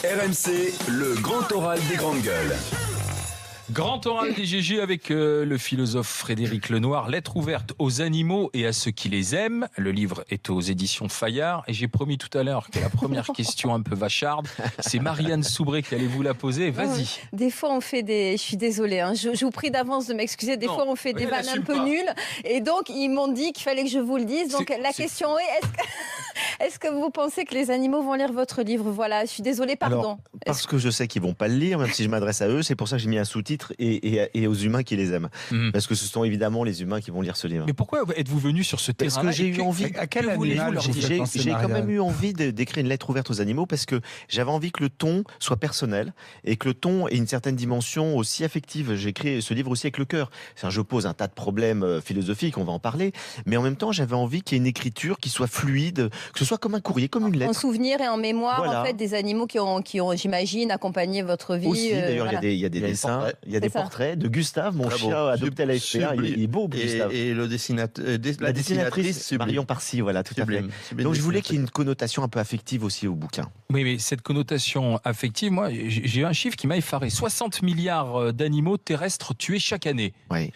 RMC, le grand oral des grandes gueules. Grand oral des GG avec le philosophe Frédéric Lenoir. Lettre ouverte aux animaux et à ceux qui les aiment. Le livre est aux éditions Fayard. Et j'ai promis tout à l'heure que la première question un peu vacharde, c'est Marianne Soubré qui allait vous la poser. Vas-y. Des fois, on fait des... Je suis désolée, hein. Je vous prie d'avance de m'excuser. Des fois, on fait des vannes un peu nulles. Et donc, ils m'ont dit qu'il fallait que je vous le dise. Donc, la question est, est-ce que vous pensez que les animaux vont lire votre livre? Voilà, je suis désolée, pardon. Alors, parce que je sais qu'ils vont pas le lire, même si je m'adresse à eux, c'est pour ça que j'ai mis un sous-titre et aux humains qui les aiment. Parce que ce sont évidemment les humains qui vont lire ce livre. Mais pourquoi êtes-vous venu sur ce terrain? Parce que j'ai eu envie. À quel animal J'ai quand même eu envie d'écrire une lettre ouverte aux animaux parce que j'avais envie que le ton soit personnel et que le ton ait une certaine dimension aussi affective. J'ai écrit ce livre aussi avec le cœur. Je pose un tas de problèmes philosophiques, on va en parler, mais en même temps j'avais envie qu'il y ait une écriture qui soit fluide, que ce soit comme un courrier, comme une lettre. En souvenir et en mémoire, Voilà. en fait, des animaux qui ont, j'imagine, accompagné votre vie. Aussi, d'ailleurs, voilà. il y a des dessins, il y a des portraits de Gustave, mon chien adopté à la SPA. Il est beau, Gustave. Et le La dessinatrice, Marion Parcy, voilà, tout à fait. Donc je voulais qu'il y ait une connotation un peu affective aussi au bouquin. Oui, mais cette connotation affective, moi, j'ai un chiffre qui m'a effaré. 60 milliards d'animaux terrestres tués chaque année. Oui.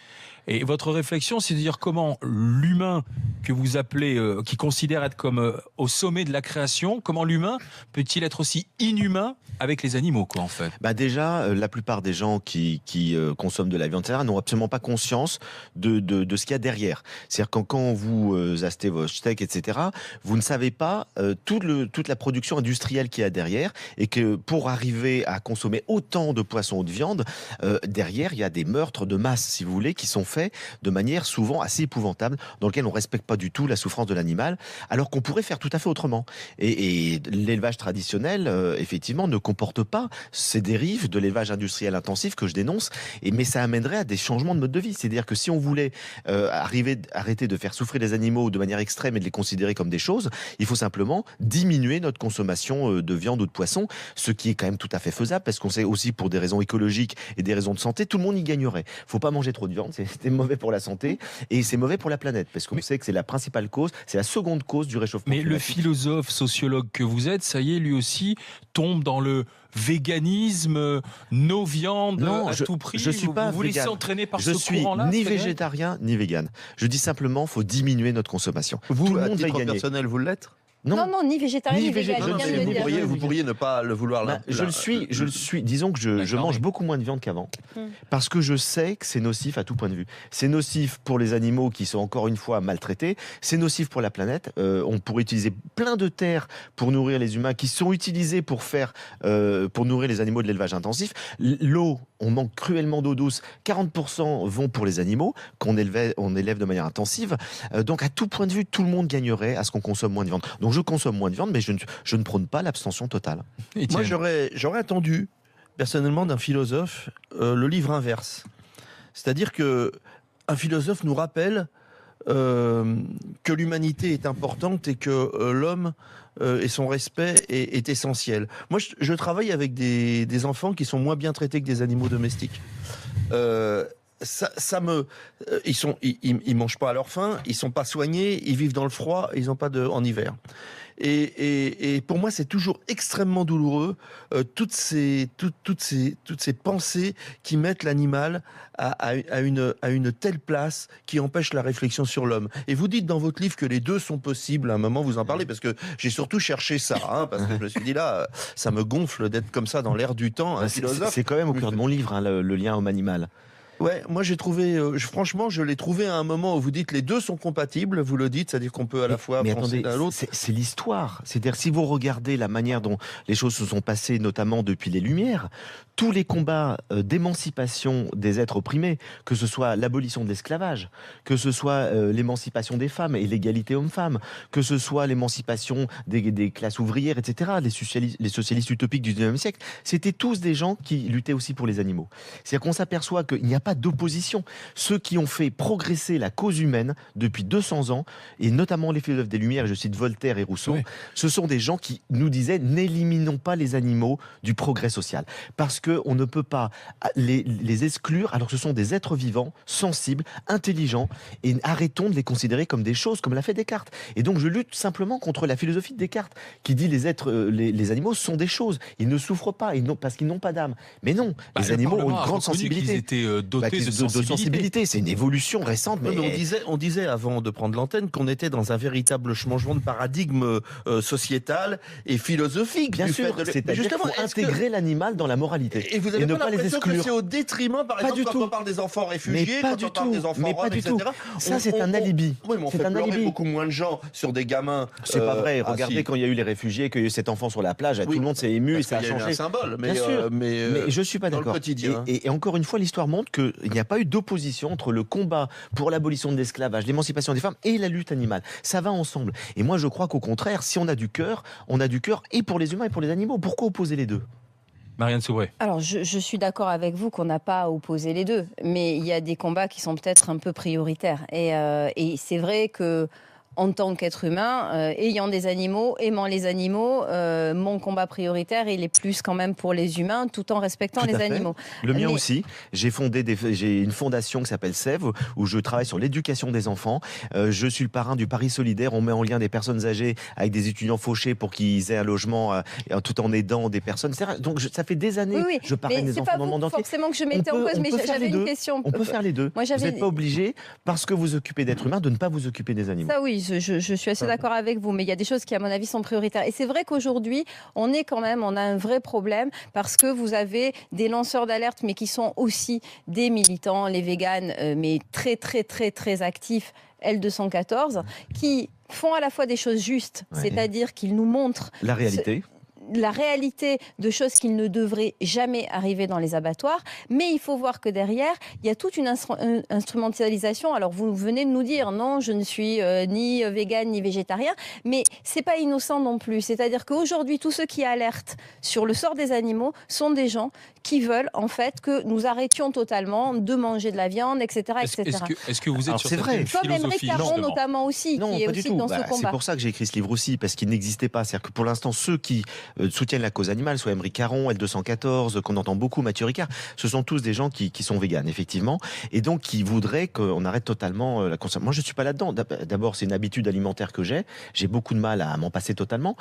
Et votre réflexion, c'est de dire comment l'humain que vous appelez, qui considère être comme au sommet de la création, comment l'humain peut-il être aussi inhumain avec les animaux, quoi, en fait? Bah déjà, la plupart des gens qui consomment de la viande, etc., n'ont absolument pas conscience de ce qu'il y a derrière. C'est-à-dire quand vous achetez vos steaks, etc., vous ne savez pas toute la production industrielle qu'il y a derrière, et que pour arriver à consommer autant de poissons ou de viande, derrière, il y a des meurtres de masse, si vous voulez, qui sont faits de manière souvent assez épouvantable, dans lequel on respecte pas du tout la souffrance de l'animal, alors qu'on pourrait faire tout à fait autrement. Et l'élevage traditionnel, effectivement, ne comporte pas ces dérives de l'élevage industriel intensif que je dénonce, mais ça amènerait à des changements de mode de vie. C'est-à-dire que si on voulait arrêter de faire souffrir les animaux de manière extrême et de les considérer comme des choses, il faut simplement diminuer notre consommation de viande ou de poisson, ce qui est quand même tout à fait faisable, parce qu'on sait aussi, pour des raisons écologiques et des raisons de santé, tout le monde y gagnerait. Faut pas manger trop de viande, c'est mauvais pour la santé et c'est mauvais pour la planète, parce qu'on sait que c'est la principale cause, c'est la seconde cause du réchauffement climatique. Le philosophe, sociologue que vous êtes, ça y est, lui aussi tombe dans le véganisme, no viande à tout prix. Je suis pas vous laissez vegan. entraîner par je ce suis courant-là? ni végétarien ni vegan. Je dis simplement, faut diminuer notre consommation. Vous, tout le à monde va y titre gagner. personnel, vous l'êtes? Non, ni végétarien, ni vegan. végétarien. je viens de le dire. Vous pourriez ne pas le vouloir. Je le suis. Disons que je mange beaucoup moins de viande qu'avant, parce que je sais que c'est nocif à tout point de vue. C'est nocif pour les animaux qui sont encore une fois maltraités. C'est nocif pour la planète. On pourrait utiliser plein de terres pour nourrir les humains, qui sont utilisées pour nourrir les animaux de l'élevage intensif. L'eau, on manque cruellement d'eau douce. 40% vont pour les animaux qu'on élève de manière intensive. Donc à tout point de vue, tout le monde gagnerait à ce qu'on consomme moins de viande. Donc je consomme moins de viande, mais je ne prône pas l'abstention totale. Moi, j'aurais attendu, personnellement, d'un philosophe, le livre inverse. C'est-à-dire que un philosophe nous rappelle que l'humanité est importante et que l'homme et son respect est essentiel. Moi, je travaille avec des enfants qui sont moins bien traités que des animaux domestiques. Ils mangent pas à leur faim, ils sont pas soignés, ils vivent dans le froid, ils ont pas en hiver. Et pour moi, c'est toujours extrêmement douloureux toutes ces pensées qui mettent l'animal à une telle place qui empêche la réflexion sur l'homme. Et vous dites dans votre livre que les deux sont possibles. À un moment, vous en parlez, parce que j'ai surtout cherché ça, parce que je me suis dit là, ça me gonfle d'être comme ça dans l'air du temps. Un philosophe. C'est quand même au cœur de mon livre, le lien homme-animal. Ouais, moi j'ai trouvé, franchement, je l'ai trouvé à un moment où vous dites les deux sont compatibles, vous le dites, c'est-à-dire qu'on peut à la fois penser l'un à l'autre. C'est l'histoire. C'est-à-dire, si vous regardez la manière dont les choses se sont passées, notamment depuis les Lumières, tous les combats d'émancipation des êtres opprimés, que ce soit l'abolition de l'esclavage, que ce soit l'émancipation des femmes et l'égalité homme-femme, que ce soit l'émancipation des classes ouvrières, etc., les socialistes utopiques du 19e siècle, c'était tous des gens qui luttaient aussi pour les animaux. C'est-à-dire qu'on s'aperçoit qu'il n'y a pas d'opposition. Ceux qui ont fait progresser la cause humaine depuis 200 ans, et notamment les philosophes des Lumières, et je cite Voltaire et Rousseau, Oui. ce sont des gens qui nous disaient n'éliminons pas les animaux du progrès social. Parce qu'on ne peut pas les exclure, alors que ce sont des êtres vivants, sensibles, intelligents, et arrêtons de les considérer comme des choses, comme l'a fait Descartes. Et donc je lutte simplement contre la philosophie de Descartes, qui dit les animaux sont des choses, ils ne souffrent pas, parce qu'ils n'ont pas d'âme. Mais non, les le animaux ont Parlement une a grande reconnu sensibilité. qu'ils étaient dotés de sensibilité. C'est une évolution récente, mais On disait avant de prendre l'antenne qu'on était dans un véritable changement de paradigme sociétal et philosophique. bien du sûr, fait de- c'est-à-dire qu'il faut est-ce que- intégrer l'animal dans la moralité Et vous avez ne pas pas les l'impression que exclure. c'est au détriment, par Pas exemple, du quand tout. on parle des enfants réfugiés, Mais pas quand du on parle tout. des enfants Mais roms, pas du etc. tout. Ça, c'est un alibi. Oui, mais on C'est fait un pleurer alibi. beaucoup moins de gens sur des gamins. C'est pas vrai. ah, Regardez si. quand il y a eu les réfugiés, qu'il y a eu cet enfant sur la plage, Oui, tout le monde s'est ému et Parce ça a qu'il y a eu changé. un symbole, mais, Bien sûr. Mais je suis pas dans le d'accord. quotidien. Et encore une fois, l'histoire montre qu'il n'y a pas eu d'opposition entre le combat pour l'abolition de l'esclavage, l'émancipation des femmes et la lutte animale. Ça va ensemble. Et moi, je crois qu'au contraire, si on a du cœur et pour les humains et pour les animaux. Pourquoi opposer les deux ? Marianne Soubré. Alors, je suis d'accord avec vous qu'on n'a pas à opposer les deux, mais il y a des combats qui sont peut-être un peu prioritaires. Et c'est vrai que en tant qu'être humain, ayant des animaux, aimant les animaux, mon combat prioritaire, il est plus quand même pour les humains, tout en respectant Tout à les fait. animaux. Le mien Mais- aussi. J'ai une fondation qui s'appelle Sève, où je travaille sur l'éducation des enfants. Je suis le parrain du Paris solidaire. On met en lien des personnes âgées avec des étudiants fauchés pour qu'ils aient un logement tout en aidant des personnes, etc. Donc ça fait des années Oui, oui, je parraine mais des c'est enfants pas dans le vous monde entier. forcément que je mettais en On cause, peut mais faire j'avais les une deux. question. On peut faire les deux. Moi, Vous j'avais- n'êtes pas obligé, parce que vous occupez d'êtres humains, de ne pas vous occuper des animaux. Ça oui, je suis assez d'accord avec vous, mais il y a des choses qui, à mon avis, sont prioritaires. Et c'est vrai qu'aujourd'hui, on a un vrai problème parce que vous avez des lanceurs d'alerte, mais qui sont aussi des militants, les véganes, mais très, très, très, très actifs, L214, qui font à la fois des choses justes, Ouais. c'est-à-dire qu'ils nous montrent La réalité. la réalité de choses qui ne devraient jamais arriver dans les abattoirs, mais il faut voir que derrière, il y a toute une instrumentalisation. Alors vous venez de nous dire, non, je ne suis ni végane ni végétarien, mais c'est pas innocent non plus. C'est-à-dire qu'aujourd'hui, tous ceux qui alertent sur le sort des animaux sont des gens qui veulent en fait que nous arrêtions totalement de manger de la viande, etc. etc. Est-ce que vous êtes Alors, sur c'est cette vrai. même Comme Émeric philosophie Caron justement notamment aussi, Non, qui est pas du aussi tout. dans ce C'est combat. pour ça que j'ai écrit ce livre aussi, parce qu'il n'existait pas. C'est-à-dire que pour l'instant, ceux qui soutiennent la cause animale, soit Émeric Caron, L214, qu'on entend beaucoup, Mathieu Ricard, ce sont tous des gens qui sont véganes, effectivement, et donc qui voudraient qu'on arrête totalement la consommation. Moi, je ne suis pas là-dedans. D'abord, c'est une habitude alimentaire que j'ai. J'ai beaucoup de mal à m'en passer totalement.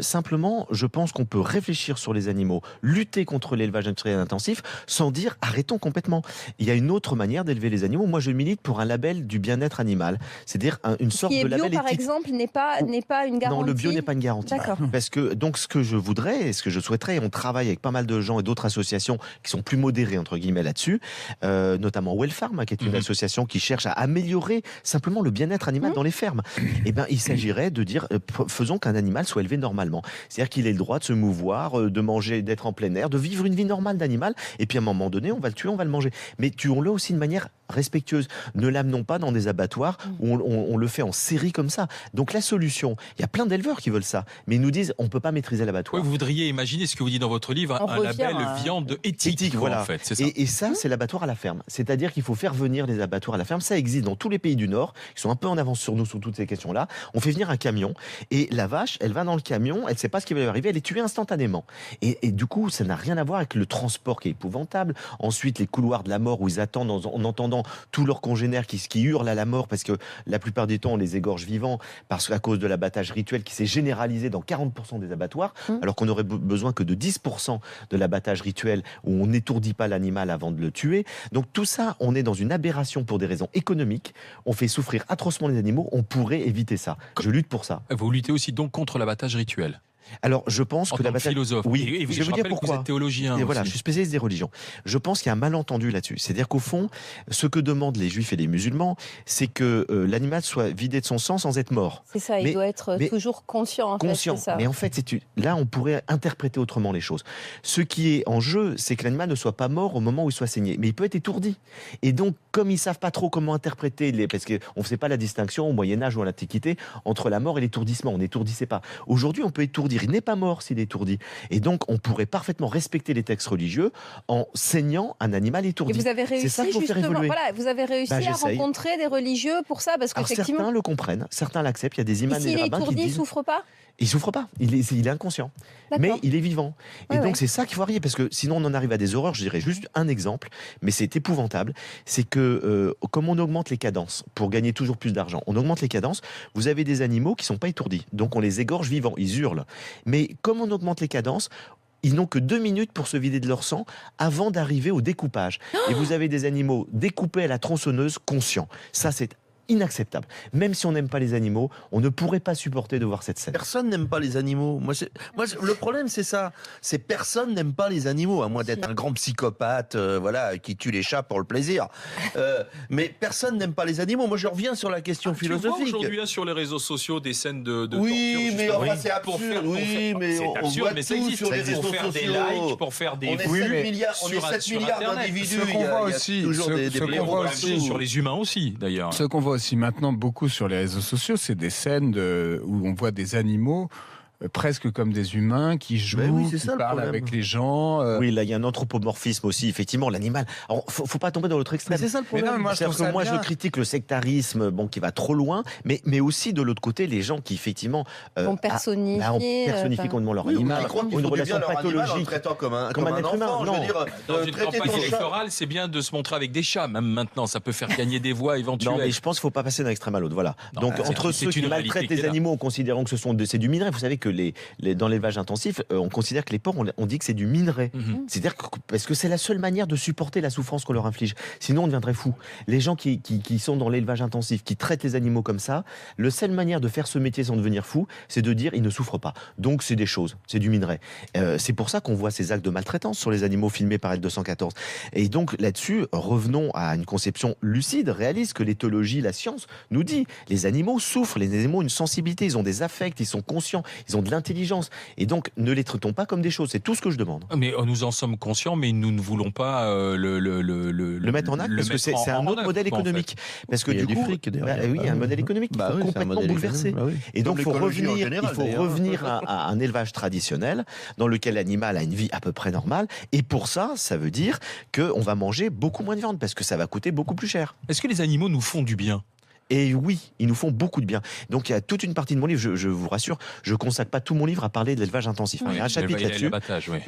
Simplement, je pense qu'on peut réfléchir sur les animaux, lutter contre l'élevage industriel intensif, sans dire arrêtons complètement. Il y a une autre manière d'élever les animaux. Moi, je milite pour un label du bien-être animal, c'est-à-dire une sorte Qui est de bio, label par éthique. exemple, n'est pas une garantie. Non, le bio n'est pas une garantie. D'accord. Parce que, donc, ce que je voudrais et ce que je souhaiterais, et on travaille avec pas mal de gens et d'autres associations qui sont plus modérées, entre guillemets, là-dessus, notamment Wellfarm, qui est une association qui cherche à améliorer simplement le bien-être animal dans les fermes. Eh bien, il s'agirait de dire, faisons qu'un animal soit élevé normalement. C'est-à-dire qu'il ait le droit de se mouvoir, de manger, d'être en plein air, de vivre une vie normale d'animal, et puis à un moment donné, on va le tuer, on va le manger. Mais tuons-le aussi de manière respectueuse. Ne l'amenons pas dans des abattoirs où on le fait en série comme ça. Donc la solution, il y a plein d'éleveurs qui veulent ça, mais ils nous disent on ne peut pas maîtriser l'abattoir. Oui, vous voudriez imaginer ce que vous dites dans votre livre, On un revient label à- viande éthique, Voilà. en fait, c'est ça. Et ça, c'est l'abattoir à la ferme. C'est-à-dire qu'il faut faire venir les abattoirs à la ferme. Ça existe dans tous les pays du Nord, qui sont un peu en avance sur nous sur toutes ces questions-là. On fait venir un camion et la vache, elle va dans le camion, elle ne sait pas ce qui va lui arriver, elle est tuée instantanément. Et du coup, ça n'a rien à voir avec le transport qui est épouvantable. Ensuite, les couloirs de la mort où ils attendent en entendant tous leurs congénères qui hurlent à la mort parce que la plupart du temps, on les égorge vivants parce qu'à cause de l'abattage rituel qui s'est généralisé dans 40% des abattoirs, alors qu'on aurait besoin que de 10% de l'abattage rituel où on n'étourdit pas l'animal avant de le tuer. Donc tout ça, on est dans une aberration pour des raisons économiques. On fait souffrir atrocement les animaux. On pourrait éviter ça. Je lutte pour ça. Vous luttez aussi donc contre l'abattage rituel. Alors, je pense En que tant que l'abattage... philosophe. Oui, et je vais je vous dire rappelle que pourquoi. vous êtes théologien. Et voilà, je aussi. suis spécialiste des religions. Je pense qu'il y a un malentendu là-dessus. C'est-à-dire qu'au fond, ce que demandent les juifs et les musulmans, c'est que l'animal soit vidé de son sang sans être mort. C'est ça, Mais- il doit être mais toujours conscient. En Conscient. Fait, c'est ça. Mais en fait, là, on pourrait interpréter autrement les choses. Ce qui est en jeu, c'est que l'animal ne soit pas mort au moment où il soit saigné. Mais il peut être étourdi. Et donc, comme ils ne savent pas trop comment interpréter, parce qu'on ne faisait pas la distinction au Moyen-Âge ou à l'Antiquité entre la mort et l'étourdissement. On n'étourdissait pas. Aujourd'hui, on peut étourdir. s'étourdir. Il n'est pas mort s'il est étourdi. Et donc, on pourrait parfaitement respecter les textes religieux en saignant un animal étourdi. Et vous avez réussi, c'est ça qu'il faut faire évoluer. Voilà, vous avez réussi à rencontrer des religieux pour ça, parce Alors, qu'effectivement... certains le comprennent, certains l'acceptent. Il y a des imams et des rabbins qui disent... S'il est étourdi, il ne souffre pas ? Il souffre pas, il est inconscient, mais il est vivant. Et donc c'est ça qu'il faut varier, parce que sinon on en arrive à des horreurs. Je dirais juste un exemple, mais c'est épouvantable. C'est que comme on augmente les cadences pour gagner toujours plus d'argent, on augmente les cadences. Vous avez des animaux qui sont pas étourdis, donc on les égorge vivants, ils hurlent. Mais comme on augmente les cadences, ils n'ont que 2 minutes pour se vider de leur sang avant d'arriver au découpage. Et vous avez des animaux découpés à la tronçonneuse conscients. Ça, c'est inacceptable. Même si on n'aime pas les animaux, on ne pourrait pas supporter de voir cette scène. Personne n'aime pas les animaux. Moi, le problème, c'est ça. C'est personne n'aime pas les animaux, à moins d'être un grand psychopathe, voilà, qui tue les chats pour le plaisir. Mais personne n'aime pas les animaux. Moi, je reviens sur la question philosophique. Tu vois aujourd'hui sur les réseaux sociaux des scènes de oui, torture, mais enfin, c'est absurde. C'est absurde, mais ça existe. Sur les réseaux pour faire sociaux. des likes, pour faire des vues. On est 7 milliards d'individus. Ce qu'on voit aussi, sur les humains aussi, d'ailleurs. Ce qu'on voit aussi maintenant beaucoup sur les réseaux sociaux, c'est des scènes où on voit des animaux presque comme des humains qui jouent, qui parlent avec les gens. Oui, là, il y a un anthropomorphisme aussi, effectivement, l'animal. Alors, faut pas tomber dans l'autre extrême. C'est ça le problème. Non, moi, je critique le sectarisme, qui va trop loin, mais aussi de l'autre côté, les gens qui, effectivement, on personnifie complètement leur animal, ont une relation pathologique, comme un être humain. Dans une campagne électorale, c'est bien de se montrer avec des chats, même maintenant, ça peut faire gagner des voix éventuelles. Non, mais je pense qu'il ne faut pas passer d'un extrême à l'autre. Voilà. Donc, entre ceux qui maltraitent les animaux en considérant que c'est du minerai, vous savez que dans l'élevage intensif, on considère que les porcs, on dit que c'est du minerai. C'est-à-dire parce que c'est la seule manière de supporter la souffrance qu'on leur inflige. Sinon, on deviendrait fou. Les gens qui sont dans l'élevage intensif, qui traitent les animaux comme ça, la seule manière de faire ce métier sans devenir fou, c'est de dire ils ne souffrent pas. Donc, c'est des choses, c'est du minerai. C'est pour ça qu'on voit ces actes de maltraitance sur les animaux filmés par L214. Et donc, là-dessus, revenons à une conception lucide, réaliste, que l'éthologie, la science, nous dit. Les animaux souffrent, les animaux ont une sensibilité, ils ont des affects, ils sont conscients, ils ont de l'intelligence. Et donc, ne les traitons pas comme des choses. C'est tout ce que je demande. Mais nous en sommes conscients, mais nous ne voulons pas le mettre en acte, parce que c'est un autre modèle économique. Parce que du coup, il y a un modèle économique complètement bouleversé. Et donc, il faut revenir à un élevage traditionnel dans lequel l'animal a une vie à peu près normale. Et pour ça, ça veut dire qu'on va manger beaucoup moins de viande, parce que ça va coûter beaucoup plus cher. Est-ce que les animaux nous font du bien ? Et oui, ils nous font beaucoup de bien. Donc il y a toute une partie de mon livre, je vous rassure, je consacre pas tout mon livre à parler de l'élevage intensif. Il y a un chapitre là-dessus,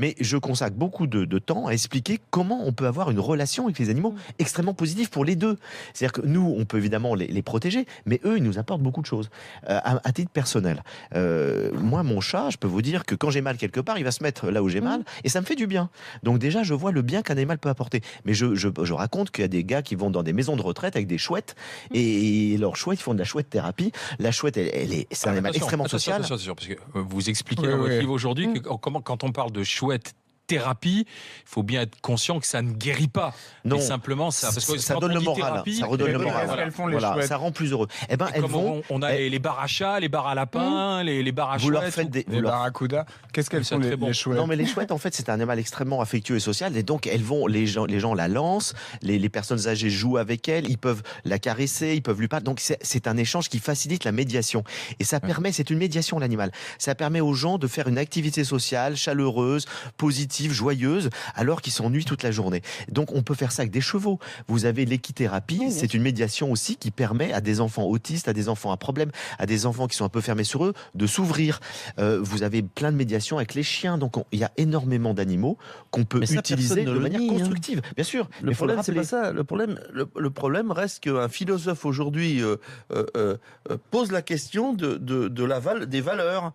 mais je consacre beaucoup de temps à expliquer comment on peut avoir une relation avec les animaux extrêmement positive pour les deux. C'est-à-dire que nous, on peut évidemment les protéger, mais eux, ils nous apportent beaucoup de choses. À titre personnel, moi, mon chat, je peux vous dire que quand j'ai mal quelque part, il va se mettre là où j'ai mal, et ça me fait du bien. Donc déjà, je vois le bien qu'un animal peut apporter. Mais je raconte qu'il y a des gars qui vont dans des maisons de retraite avec des chouettes, et leurs chouettes, ils font de la chouette thérapie. La chouette, c'est un animal extrêmement social. Attention, parce que vous expliquez dans votre livre aujourd'hui que quand on parle de chouette thérapie, il faut bien être conscient que ça ne guérit pas. Non, mais simplement ça. Parce que ça donne le moral. Thérapie, ça redonne le moral. Voilà, ça rend plus heureux. Eh ben, elles vont. On a les bars à chats, les bars à lapins, les bars à chouettes. Vous leur faites les barracudas. Qu'est-ce qu'elles font les chouettes? Non, mais les chouettes, en fait, c'est un animal extrêmement affectueux et social. Et donc, elles vont. Les gens la lancent. Les personnes âgées jouent avec elle. Ils peuvent la caresser. Ils peuvent lui parler. Donc, c'est un échange qui facilite la médiation. Et ça permet. C'est une médiation, l'animal. Ça permet aux gens de faire une activité sociale chaleureuse, positive, joyeuse, alors qu'ils s'ennuient toute la journée. Donc on peut faire ça avec des chevaux. Vous avez l'équithérapie, c'est une médiation aussi qui permet à des enfants autistes, à des enfants à problème, à des enfants qui sont un peu fermés sur eux, de s'ouvrir. Vous avez plein de médiations avec les chiens. Donc il y a énormément d'animaux qu'on peut utiliser de manière constructive. Bien sûr. Le problème, c'est pas ça. Le problème reste qu'un philosophe aujourd'hui pose la question des valeurs.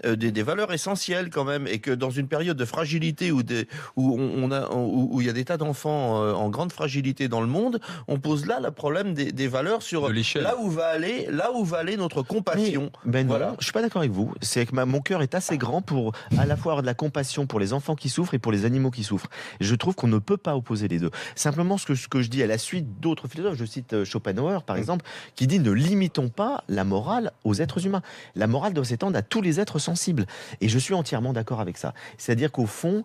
Des valeurs essentielles quand même, et que dans une période de fragilité où il y a des tas d'enfants en grande fragilité dans le monde, on pose là le problème des valeurs sur là où va aller notre compassion. Voilà. Je suis pas d'accord avec vous. C'est que mon cœur est assez grand pour à la fois avoir de la compassion pour les enfants qui souffrent et pour les animaux qui souffrent. Je trouve qu'on ne peut pas opposer les deux. Simplement, ce que je dis à la suite d'autres philosophes, je cite Schopenhauer par exemple, qui dit ne limitons pas la morale aux êtres humains. La morale doit s'étendre à tous les êtres sensibles. Et je suis entièrement d'accord avec ça. C'est-à-dire qu'au fond,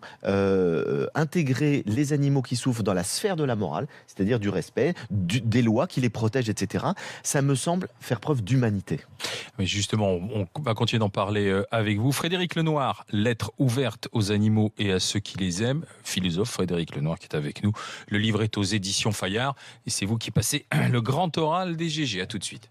intégrer les animaux qui souffrent dans la sphère de la morale, c'est-à-dire du respect, des lois qui les protègent, etc. Ça me semble faire preuve d'humanité. Mais justement, on va continuer d'en parler avec vous. Frédéric Lenoir, lettre ouverte aux animaux et à ceux qui les aiment. Philosophe Frédéric Lenoir qui est avec nous. Le livre est aux éditions Fayard et c'est vous qui passez le grand oral des GG. À tout de suite.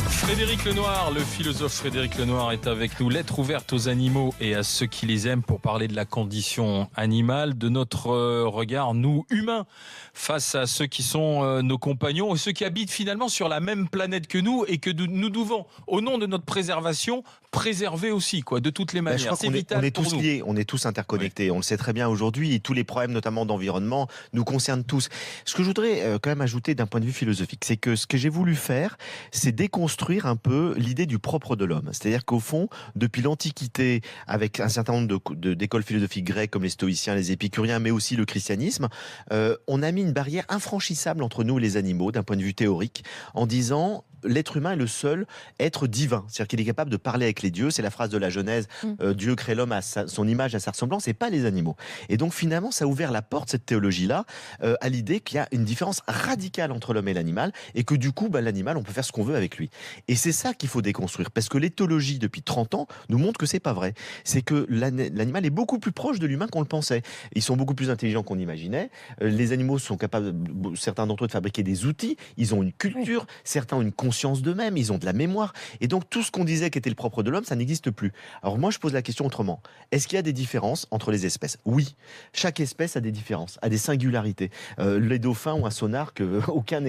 Frédéric Lenoir, le philosophe Frédéric Lenoir est avec nous. Lettre ouverte aux animaux et à ceux qui les aiment pour parler de la condition animale, de notre regard, nous, humains, face à ceux qui sont nos compagnons et ceux qui habitent finalement sur la même planète que nous et que nous devons, au nom de notre préservation, préserver aussi, quoi, de toutes les manières. C'est vital on est pour tous nous. liés, on est tous interconnectés. Oui. On le sait très bien aujourd'hui et tous les problèmes, notamment d'environnement, nous concernent tous. Ce que je voudrais quand même ajouter d'un point de vue philosophique, c'est que ce que j'ai voulu faire, c'est déconstruire un peu l'idée du propre de l'homme. C'est-à-dire qu'au fond, depuis l'Antiquité, avec un certain nombre d'écoles philosophiques grecques comme les stoïciens, les épicuriens, mais aussi le christianisme, on a mis une barrière infranchissable entre nous et les animaux d'un point de vue théorique, en disant l'être humain est le seul être divin, c'est-à-dire qu'il est capable de parler avec les dieux. C'est la phrase de la Genèse, Dieu crée l'homme à son image, à sa ressemblance, et pas les animaux. Et donc finalement, ça a ouvert la porte, cette théologie-là, à l'idée qu'il y a une différence radicale entre l'homme et l'animal, et que du coup, l'animal, on peut faire ce qu'on veut avec lui. Et c'est ça qu'il faut déconstruire, parce que l'éthologie, depuis 30 ans, nous montre que c'est pas vrai. C'est que l'animal est beaucoup plus proche de l'humain qu'on le pensait. Ils sont beaucoup plus intelligents qu'on imaginait. Les animaux sont capables, certains d'entre eux, de fabriquer des outils. Ils ont une culture, certains ont une conscience d'eux-mêmes, ils ont de la mémoire. Et donc, tout ce qu'on disait qui était le propre de l'homme, ça n'existe plus. Alors moi, je pose la question autrement. Est-ce qu'il y a des différences entre les espèces ? Oui. Chaque espèce a des différences, a des singularités. Les dauphins ont un sonar qu'aucun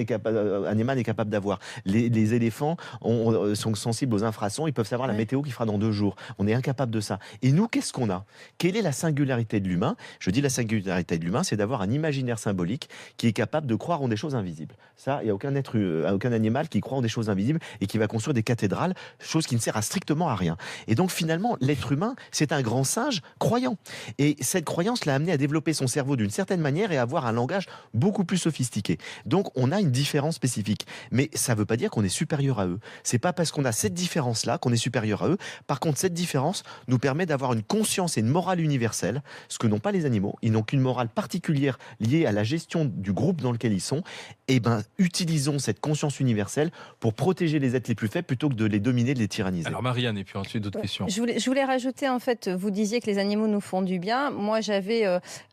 animal n'est capable d'avoir. Les éléphants sont sensibles aux infrasons, ils peuvent savoir la météo qu'il fera dans 2 jours. On est incapable de ça. Et nous, qu'est-ce qu'on a ? Quelle est la singularité de l'humain ? Je dis la singularité de l'humain, c'est d'avoir un imaginaire symbolique qui est capable de croire en des choses invisibles. Ça, il n'y a aucun animal qui croit en des choses invisibles et qui va construire des cathédrales, chose qui ne sert strictement à rien. Et donc finalement, l'être humain, c'est un grand singe croyant. Et cette croyance l'a amené à développer son cerveau d'une certaine manière et à avoir un langage beaucoup plus sophistiqué. Donc on a une différence spécifique. Mais ça ne veut pas dire qu'on est supérieur à eux. C'est pas parce qu'on a cette différence-là qu'on est supérieur à eux. Par contre, cette différence nous permet d'avoir une conscience et une morale universelle, ce que n'ont pas les animaux. Ils n'ont qu'une morale particulière liée à la gestion du groupe dans lequel ils sont. Et utilisons cette conscience universelle pour protéger les êtres les plus faibles plutôt que de les dominer, de les tyranniser. Alors Marianne, et puis ensuite d'autres questions. Je voulais rajouter, en fait, vous disiez que les animaux nous font du bien. Moi, j'avais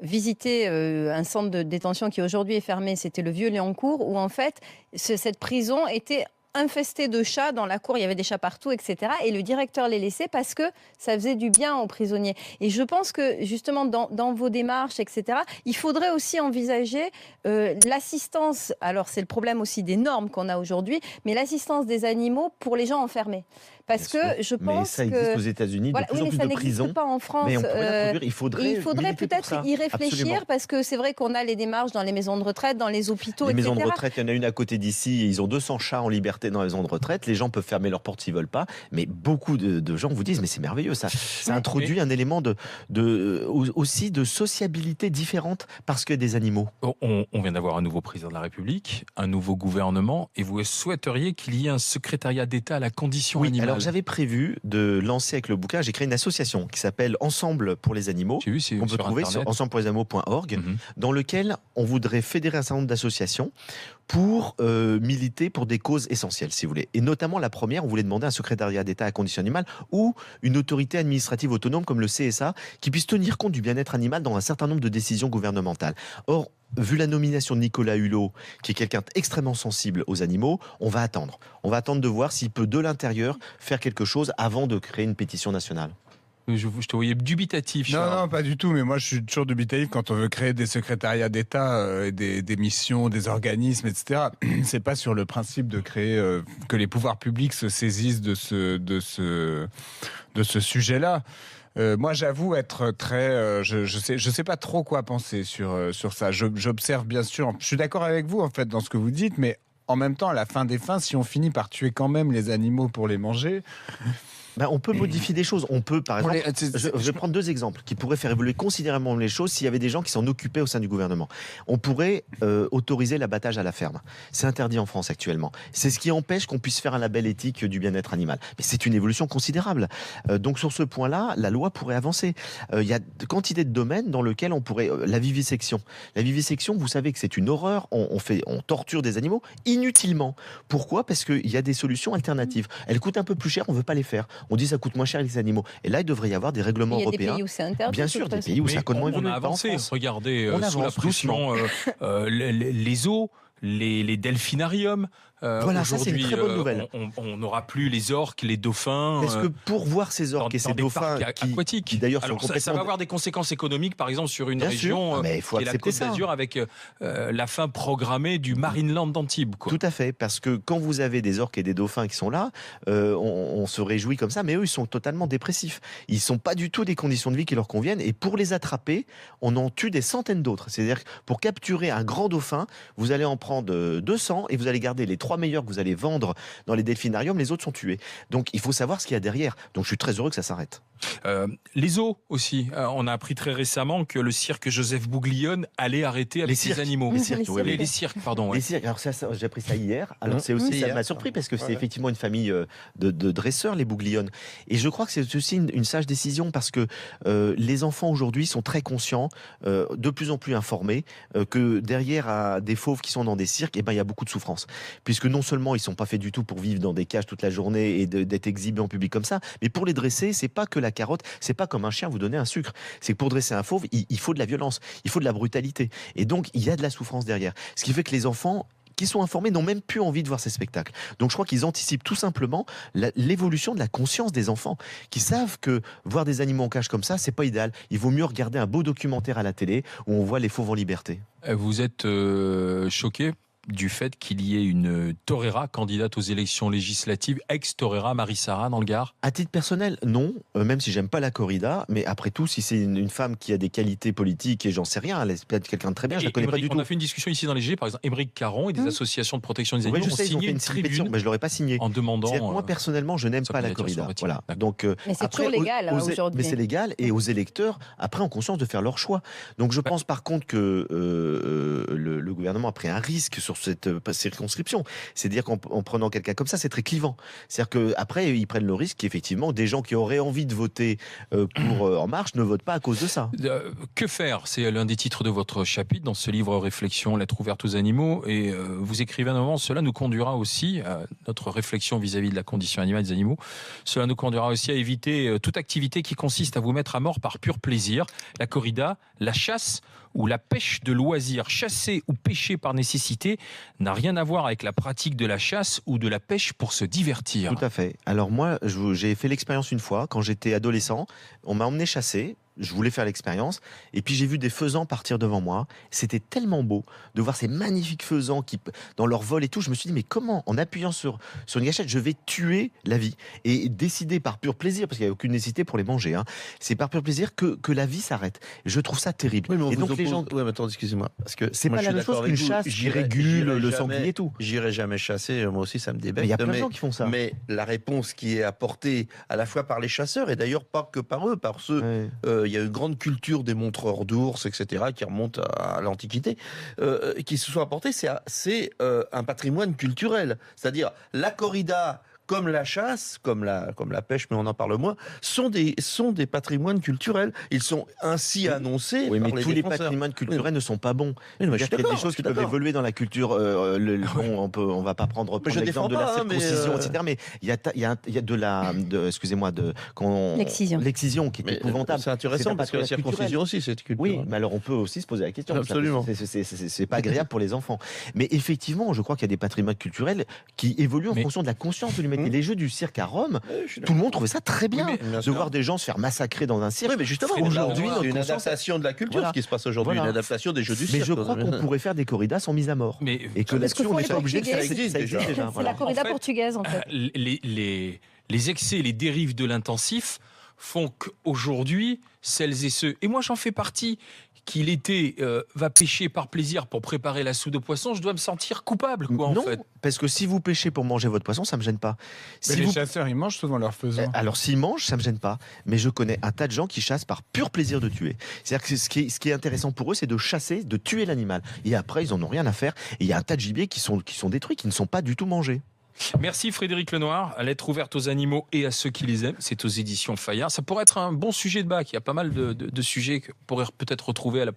visité un centre de détention qui aujourd'hui est fermé, c'était le Vieux-Léoncourt, où en fait, cette prison était infesté de chats dans la cour, il y avait des chats partout, etc. Et le directeur les laissait parce que ça faisait du bien aux prisonniers. Et je pense que justement dans vos démarches, etc., il faudrait aussi envisager l'assistance, alors c'est le problème aussi des normes qu'on a aujourd'hui, mais l'assistance des animaux pour les gens enfermés. Parce que je pense mais ça existe aux États-Unis, de plus en plus de prisons. Pas en France. Mais on pourrait il faudrait peut-être y réfléchir. Absolument. Parce que c'est vrai qu'on a les démarches dans les maisons de retraite, dans les hôpitaux, etc. Les maisons de retraite, il y en a une à côté d'ici. Ils ont 200 chats en liberté dans les maisons de retraite. Les gens peuvent fermer leurs portes s'ils veulent pas. Mais beaucoup de gens vous disent, mais c'est merveilleux ça. Ça introduit un élément aussi de sociabilité différente parce qu'il y a des animaux. On vient d'avoir un nouveau président de la République, un nouveau gouvernement, et vous souhaiteriez qu'il y ait un secrétariat d'État à la condition animale. Alors j'avais prévu de lancer avec le bouquin, j'ai créé une association qui s'appelle Ensemble pour les animaux, qu'on peut trouver sur ensemblepourlesanimaux.org, dans lequel on voudrait fédérer un certain nombre d'associations pour militer pour des causes essentielles, si vous voulez. Et notamment la première, on voulait demander un secrétariat d'État à condition animale ou une autorité administrative autonome comme le CSA qui puisse tenir compte du bien-être animal dans un certain nombre de décisions gouvernementales. Or, vu la nomination de Nicolas Hulot, qui est quelqu'un d'extrêmement sensible aux animaux, on va attendre. On va attendre de voir s'il peut, de l'intérieur, faire quelque chose avant de créer une pétition nationale. Je te voyais dubitatif. Non, pas du tout. Mais moi, je suis toujours dubitatif quand on veut créer des secrétariats d'État, des missions, des organismes, etc. C'est pas sur le principe de créer que les pouvoirs publics se saisissent de ce sujet-là. Moi, j'avoue être très... je sais pas trop quoi penser sur ça. J'observe bien sûr... Je suis d'accord avec vous, en fait, dans ce que vous dites, mais en même temps, à la fin des fins, si on finit par tuer quand même les animaux pour les manger... On peut modifier des choses. On peut, par exemple, je vais prendre 2 exemples qui pourraient faire évoluer considérablement les choses s'il y avait des gens qui s'en occupaient au sein du gouvernement. On pourrait autoriser l'abattage à la ferme. C'est interdit en France actuellement. C'est ce qui empêche qu'on puisse faire un label éthique du bien-être animal. Mais c'est une évolution considérable. Donc sur ce point-là, la loi pourrait avancer. Il y a quantité de domaines dans lesquels on pourrait... la vivisection. La vivisection, vous savez que c'est une horreur. On torture des animaux inutilement. Pourquoi ? Parce qu'il y a des solutions alternatives. Elles coûtent un peu plus cher, on ne veut pas les faire. On dit ça coûte moins cher les animaux. Et là, il devrait y avoir des règlements européens. Il y a des pays où c'est interdit. Bien sûr, des pays où ça coûte moins on a avancé. Regardez, sous la pression, les zoos, les delphinariums. Voilà, ça c'est une très bonne nouvelle. On n'aura plus les orques, les dauphins. Parce que pour voir ces orques et ces dauphins aquatiques, qui d'ailleurs sont complètement... ça va avoir des conséquences économiques, par exemple sur une région mais il faut qui est la Côte d'Azur avec la fin programmée du Marineland d'Antibes. Tout à fait, parce que quand vous avez des orques et des dauphins qui sont là, on se réjouit comme ça, mais eux ils sont totalement dépressifs. Ils sont pas du tout des conditions de vie qui leur conviennent, et pour les attraper, on en tue des centaines d'autres. C'est-à-dire que pour capturer un grand dauphin, vous allez en prendre 200 et vous allez garder les 3 meilleurs que vous allez vendre dans les delphinariums, les autres sont tués. Donc il faut savoir ce qu'il y a derrière. Donc je suis très heureux que ça s'arrête. Les zoos aussi. On a appris très récemment que le cirque Joseph Bouglione allait arrêter avec les animaux. Les cirques, les cirques, pardon. Les cirques. Alors ça, j'ai appris ça hier. Alors c'est aussi, ça m'a surpris parce que c'est effectivement une famille de dresseurs, les Bougliones. Et je crois que c'est aussi une sage décision parce que les enfants aujourd'hui sont très conscients, de plus en plus informés, que derrière des fauves qui sont dans des cirques, il y a beaucoup de souffrance. Puisque non seulement ils sont pas faits du tout pour vivre dans des cages toute la journée et d'être exhibés en public comme ça, mais pour les dresser, c'est pas que la carotte, c'est pas comme un chien vous donner un sucre. C'est que pour dresser un fauve, il faut de la violence, il faut de la brutalité. Et donc, il y a de la souffrance derrière. Ce qui fait que les enfants qui sont informés n'ont même plus envie de voir ces spectacles. Donc je crois qu'ils anticipent tout simplement l'évolution de la conscience des enfants, qui savent que voir des animaux en cage comme ça, c'est pas idéal. Il vaut mieux regarder un beau documentaire à la télé où on voit les fauves en liberté. Vous êtes choqué du fait qu'il y ait une torera candidate aux élections législatives, ex-torera Marie-Sara dans le Gard? À titre personnel, non, même si j'aime pas la corrida, mais après tout, si c'est une femme qui a des qualités politiques et j'en sais rien, elle est peut-être quelqu'un de très bien, je la connais pas du tout. On a fait une discussion ici dans les GG, par exemple, Émeric Caron et des associations de protection des animaux ont signé une tribune, mais je l'aurais pas signé. En demandant. Moi personnellement, je n'aime pas la corrida. Voilà. Donc, mais c'est toujours légal aujourd'hui. Mais c'est légal et aux électeurs, après, ont conscience de faire leur choix. Donc je pense par contre que le gouvernement a pris un risque sur cette circonscription. C'est-à-dire qu'en prenant quelqu'un comme ça, c'est très clivant. C'est-à-dire qu'après, ils prennent le risque qu'effectivement, des gens qui auraient envie de voter pour En Marche ne votent pas à cause de ça. Que faire? C'est l'un des titres de votre chapitre dans ce livre Réflexion, lettre ouverte aux animaux. Et vous écrivez à un moment, cela nous conduira aussi à notre réflexion vis-à-vis de la condition animale des animaux. Cela nous conduira aussi à éviter toute activité qui consiste à vous mettre à mort par pur plaisir. La corrida, la chasse ou la pêche de loisir. Chasser ou pêcher par nécessité n'a rien à voir avec la pratique de la chasse ou de la pêche pour se divertir. Tout à fait. Alors moi, j'ai fait l'expérience une fois, quand j'étais adolescent, on m'a emmené chasser. Je voulais faire l'expérience. Et puis j'ai vu des faisans partir devant moi. C'était tellement beau de voir ces magnifiques faisans qui, dans leur vol et tout. Je me suis dit, mais comment, en appuyant sur une gâchette, je vais tuer la vie? Et décider par pur plaisir, parce qu'il n'y a aucune nécessité pour les manger, c'est par pur plaisir que la vie s'arrête. Je trouve ça terrible. Oui, mais et donc les gens... Ouais, mais attends, excusez-moi. Parce que c'est pas la même chose qu'une chasse qui régule le sanglier et tout. J'irai jamais chasser. Moi aussi, ça me débecte. Il y a plein de gens qui font ça. Mais la réponse qui est apportée à la fois par les chasseurs, et d'ailleurs pas que par eux, par ceux... Il y a une grande culture des montreurs d'ours, etc., qui remonte à l'Antiquité, qui se sont apportés, c'est un patrimoine culturel. C'est-à-dire la corrida, comme la chasse, comme la pêche, mais on en parle moins, sont des patrimoines culturels. Ils sont ainsi annoncés. Oui, mais par tous les les patrimoines culturels ne sont pas bons. Oui, mais il y a des choses qui peuvent évoluer dans la culture. On va pas prendre l'exemple de la circoncision, etc. Mais il y a l'excision qui est épouvantable. C'est intéressant parce que la circoncision aussi, c'est culturel. Oui, mais alors on peut aussi se poser la question. Absolument. C'est pas agréable pour les enfants. Mais effectivement, je crois qu'il y a des patrimoines culturels qui évoluent en fonction de la conscience de l'humanité. Et les jeux du cirque à Rome, tout le monde trouvait ça très bien, de voir des gens se faire massacrer dans un cirque. Oui, mais justement, aujourd'hui, c'est une adaptation de la culture, ce qui se passe aujourd'hui, une adaptation des jeux du cirque. Mais je crois qu'on pourrait faire des corridas sans mise à mort. Et que là-dessus, on n'est pas obligé de faire. Ça existe déjà. C'est la corrida portugaise, en fait. Les excès, les dérives de l'intensif font qu'aujourd'hui, celles et ceux, et moi j'en fais partie, qui l'été va pêcher par plaisir pour préparer la soupe de poisson, je dois me sentir coupable, quoi, non, en fait. parce que si vous pêchez pour manger votre poisson, ça me gêne pas. Mais Si les vous... chasseurs, ils mangent souvent leur faisan. Alors s'ils mangent, ça me gêne pas. Mais je connais un tas de gens qui chassent par pur plaisir de tuer. C'est-à-dire que ce qui est intéressant pour eux, c'est de chasser, de tuer l'animal. Et après, ils en ont rien à faire. Et il y a un tas de gibiers qui sont détruits, qui ne sont pas du tout mangés. Merci Frédéric Lenoir. Lettre ouverte aux animaux et à ceux qui les aiment. C'est aux éditions Fayard. Ça pourrait être un bon sujet de bac. Il y a pas mal de sujets qu'on pourrait peut-être retrouver à la